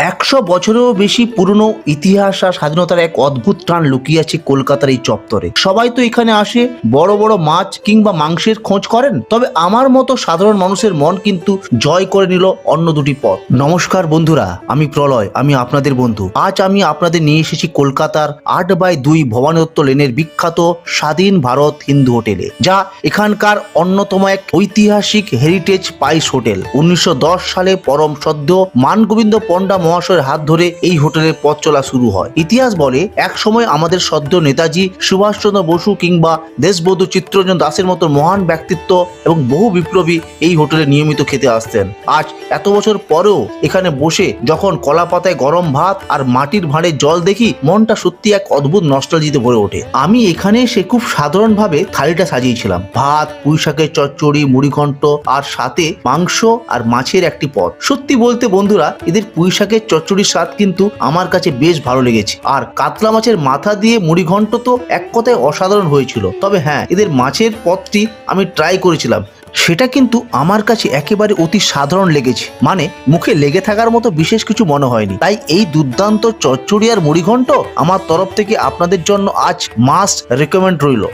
100 বছরেরও বেশি পুরনো ইতিহাস আর স্বাধীনতার এক অদ্ভুত টান লুকিয়ে আছে কলকাতার এই চত্বরে। সবাই তো এখানে আসে বড় বড় মাছ কিংবা মাংসের খোঁজ করেন, তবে আমার মতো সাধারণ মানুষের মন কিন্তু জয় করে নিল অন্য দুটি পথ। নমস্কার বন্ধুরা, আমি প্রলয়, আমি আপনাদের বন্ধু। আজ আমি আপনাদের নিয়ে এসেছি কলকাতার 8/2 ভবানীদত্ত লেনের বিখ্যাত স্বাধীন ভারত হিন্দু হোটেলে, যা এখানকার অন্যতম এক ঐতিহাসিক হেরিটেজ স্পাইস হোটেল। 1910 সালে পরম সদ্য মানগোবিন্দ পণ্ডা মহাশয়ের হাত ধরে এই হোটেলের পথ চলা শুরু হয়। ইতিহাস বলে এক সময় আমাদের সদ্য নেতাজি সুভাষচন্দ্র বসু কিংবা দেশবন্ধু চিত্তরঞ্জন দাসের মতো মহান ব্যক্তিত্ব এবং বহু বিপ্লবী এই হোটেলে নিয়মিত খেতে আসতেন। আজ এত বছর পরেও এখানে বসে যখন কলা পাতায় গরম ভাত আর মাটির ভাঁড়ে জল দেখি, মনটা সত্যি এক অদ্ভুত নস্টালজিতে ভরে ওঠে। আমি এখানে এসে খুব সাধারণভাবে থালিটা সাজিয়েছিলাম। ভাত, পুঁই শাকের চচ্চড়ি, মুড়িঘণ্ট আর সাথে মাংস আর মাছের একটি পদ। সত্যি বলতে বন্ধুরা, এদের পুঁই শাকের চচ্চড়ির স্বাদ কিন্তু আমার কাছে বেশ ভালো লেগেছে। আর কাতলা মাছের মাথা দিয়ে মুড়িঘণ্ট তো এক কথায় অসাধারণ হয়েছিল। তবে হ্যাঁ, এদের মাছের পদটি আমি ট্রাই করেছিলাম, সেটা কিন্তু আমার কাছে একেবারে অতি সাধারণ লেগেছে, মানে মুখে লেগে থাকার মতো বিশেষ কিছু মনে হয়নি। তাই এই দুর্দান্ত চচ্চড়ি আর মুড়িঘণ্ট আমার তরফ থেকে আপনাদের জন্য আজ মাস্ট রেকমেন্ড রইল।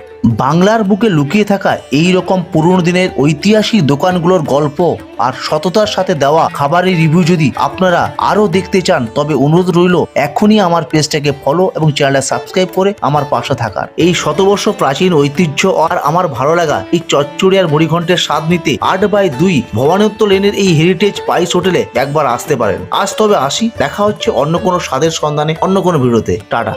বাংলার বুকে লুকিয়ে থাকা এই রকম পুরনো দিনের ঐতিহাসিক দোকানগুলোর গল্প আর সততার সাথে দেওয়া খাবারের রিভিউ যদি আপনারা আরো দেখতে চান, তবে অনুরোধ রইল এখনই আমার পেজটাকে ফলো এবং চ্যানেলটা সাবস্ক্রাইব করে আমার পাশে থাকার। এই শতবর্ষ প্রাচীন ঐতিহ্য আর আমার ভালো লাগা এই চচ্চড়ি আর মুড়িঘণ্টের স্বাদ নিতে 8/2 ভবানীদত্ত লেনের এই হেরিটেজ স্পাইস হোটেলে একবার আসতে পারেন। আজ তবে আসি, দেখা হচ্ছে অন্য কোনো স্বাদের সন্ধানে অন্য কোনো ভিডিওতে। টাটা।